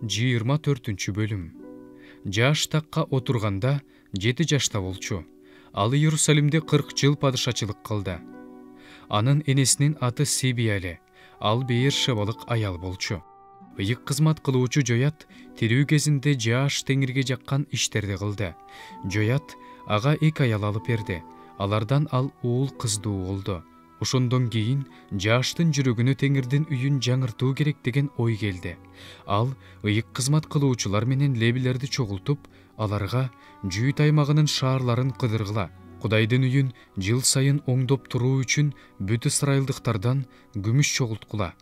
24 бөлүм. Жаш такка отурганда 7 жашта болчу. Ал Иерусалимде 40 жыл падышачылык кылды. Анын энесинин аты Себияле. Ал Беершебалык аял болчу. Ыйык кызмат кылуучу Жоят тирүү кезинде жаш теңирге жаккан иштерди кылды. Жоят ага 2 аял алып берди. Алардан ал уул кыздуу болду. Ошондон кийин жаштын жүрөгүнө теңирдин үйүн жаңыртуу керек деген ой келди. Ал ыйык кызмат кылуучулар менен лебилерди чогултуп, аларга Жүйүт аймагынын шаарларын кыдыргыла, Кудайдын үйүн жыл сайын оңдоп туруу үчүн бүт ысрайылдыктардан күмүш чогулткула.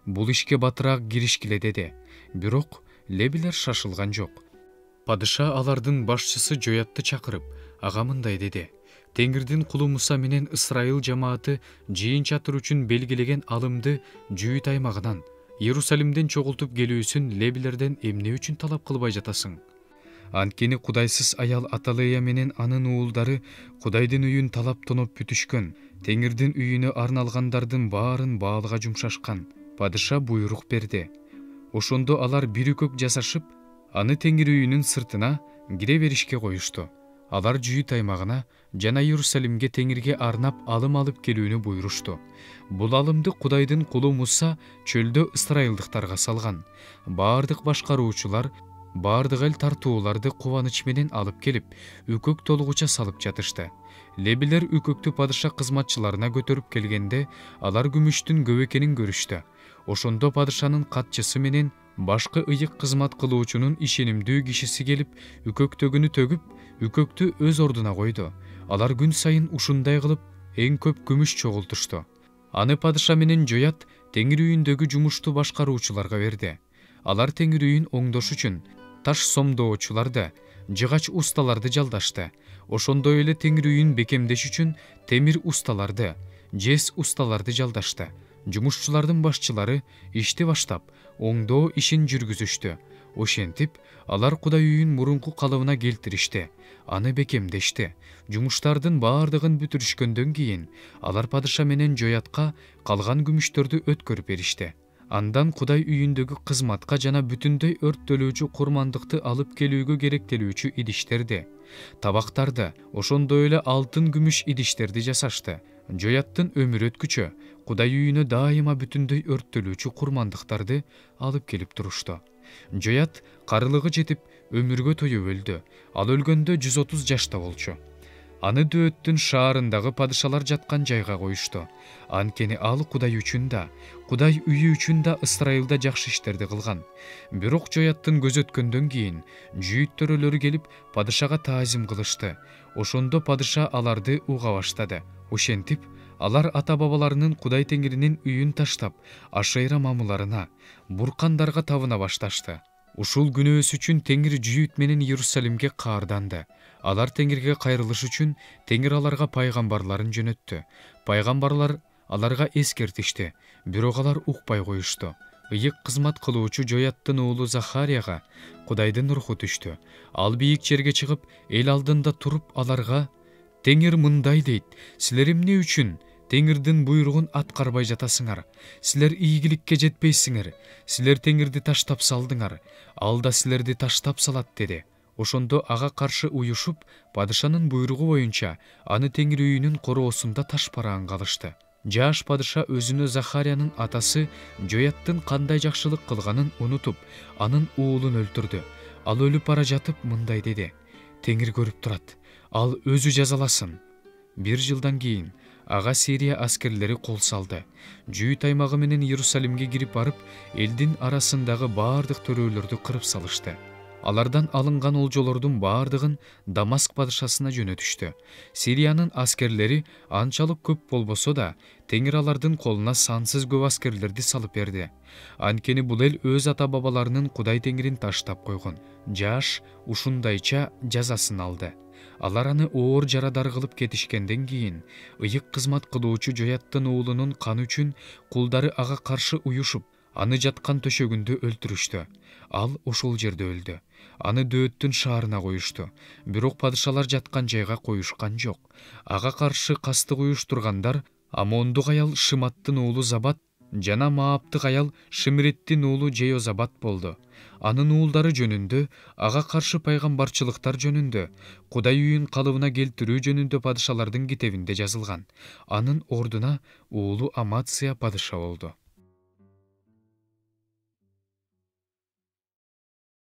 Бул ишке батыраак киришкиле деди. Бирок лебилер шашылган жок. Падыша алардын башчысы Жоятты чакырып, ага мындай деди: Теңирдин кулу Муса менен Ысрайыл жамааты жыйын чатыр үчүн белгилеген алымды Жүйүт аймагынан, Иерусалимден чогултуп келүүсүн лебилерден эмне үчүн талап кылбай жатасың? Анткени Кудайсыз аял Аталыя менен анын уулдары Кудайдын үйүн талап тоноп бүтүшкөн. Теңирдин үйүнө арналгандардын баарын баалга жумшашкан. Падыша буйрук берди. Ошондо алар бир үкөк жасашып, аны Теңир үйүнүн сыртына кире беришке коюшту. Алар Жүйүт аймагына жана Иерусалимге Теңирге арнап алым алып келүүнү буйрушту. Бул алымды Кудайдын кулу Муса чөлдө ысрайылдыктарга салган. Баардык башкаруучулар баардык эл тартууларды кубаныч менен алып келип, үкөк толугуча салып жатышты. Лебилер үкөктү падыша кызматчыларына көтөрүп келгенде, алар күмүштүн көп экенин көрүштү. Ошондо падышанын катчысы менен башкы ыйык кызмат кылуучунун ишенимдүү кишиси келип, үкөктөгүнү төгүп, үкөктү өз ордуна койду. Алар күн сайын ушундай кылып эң көп күмүш чогултушту. Аны падыша менен Жоят Теңир үйүндөгү жумушту башкаруучуларга берди. Алар Теңир үйүн оңдош үчүн таш сомдоочуларды, жыгач усталарды жалдашты. Ошондой эле Теңир үйүн бекемдеш үчүн темир усталарды, жез усталарды жалдашты. Жумушчулардын башчылары ишти баштап, оңдоо ишин жүргүзүштү. Ошентип, алар Кудай үйүн мурунку калыбына келтиришти. Аны бекемдешти. Жумуштардын баардыгын бүтүрүшкөндөн кийин, алар падыша менен Жоятка калган күмүштөрдү өткөрүп беришти. Андан Кудай үйүндөгү кызматка жана бүтүндөй өрттөлүүчү курмандыкты алып келүүгө керектелүүчү идиштерди, табактарды, ошондой эле алтын күмүш идиштерди жасашты. Жояттын өмүр өткүчө Кудай үйүнө дайыма бүтүндөй өрттөлүүчү курмандыктарды алып келип турушту. Жоят карылыгы жетип өмүргө тоюп өлдү. Ал өлгөндө 130 жашта болчу. Аны Дөөттүн шаарындагы падышалар жаткан жайга коюшту. Анткени ал Кудай үчүн да, Кудай үйү үчүн да Ысрайылда жакшы иштерди кылган. Бирок Жояттын көз өткөндөн кийин Жүйүт төрөлөрү келип падышага таазим кылышты. Ошондо падыша аларды уга баштады. Ошентип, алар ата-бабаларынын Кудай Теңиринин үйүн таштап, Ашейра мамыларына, буркандарга табына башташты. Ушул күнөөсү үчүн Теңир Жүйүт менен Иерусалимге каарданды. Алар Теңирге кайрылыш үчүн Теңир аларга пайгамбарларын жөнөттү. Пайгамбарлар аларга эскертишти, бирок алар укпай коюшту. Ыйык кызмат кылуучу Жояттын уулу Захарияга Кудайдын руху түштү. Ал бийик жерге чыгып, эл алдында туруп аларга: Теңир мындай дейт: силер эмне үчүн Теңирдин буйругун аткарбай жатасыңар? Силер ийгиликке жетпейсиңер. Силер Теңирди таштап салдыңар. Ал да силерди таштап салат деди. Ошондо ага каршы уюшуп, падышанын буйругу боюнча аны Теңир үйүнүн короосунда ташпараанга алышты. Жаш падыша өзүнө Захариянын атасы Жояттын кандай жакшылык кылганын унутуп, анын уулун өлтүрдү. Ал өлүп бара жатып мындай деди: Теңир көрүп турат, ал өзү жазаласын. 1 жылдан кийин ага Сирия аскерлери кол салды. Жүйүт аймагы менен Иерусалимге кирип барып, элдин арасындагы баардык төрөлөрдү кырып салышты. Алардан алынган олжолордун баардыгын Дамаск падышасына жөнөтүштү. Сириянын аскерлери анчалык көп болбосо да, Теңир алардын колуна сансыз көп аскерлерди салып берди. Анткени бул эл өз ата-бабаларынын Кудай Теңирин таштап койгон. Жаш ушундайча жазасын алды. Алар аны оор жарадар кылып кетишкенден кийин, ыйык кызмат кылуучу Жояттын уулунун каны үчүн кулдары ага каршы уюшуп, аны жаткан төшөгүндө өлтүрүштү. Ал ошол жерде өлдү. Аны Дөөттүн шаарына коюшту. Бирок падышалар жаткан жайга коюшкан жок. Ага каршы кастык уюштургандар Амондук аял Шыматтын уулу Забат Жана Мааптык аял Шимриттин уулу Жейозабад болду. Анын уулдары жөнүндө, ага каршы пайгамбарчылыктар жөнүндө, Кудай үйүн калыбына келтирүү жөнүндө падышалардын китебинде жазылган. Анын ордуна уулу Амация падыша болду.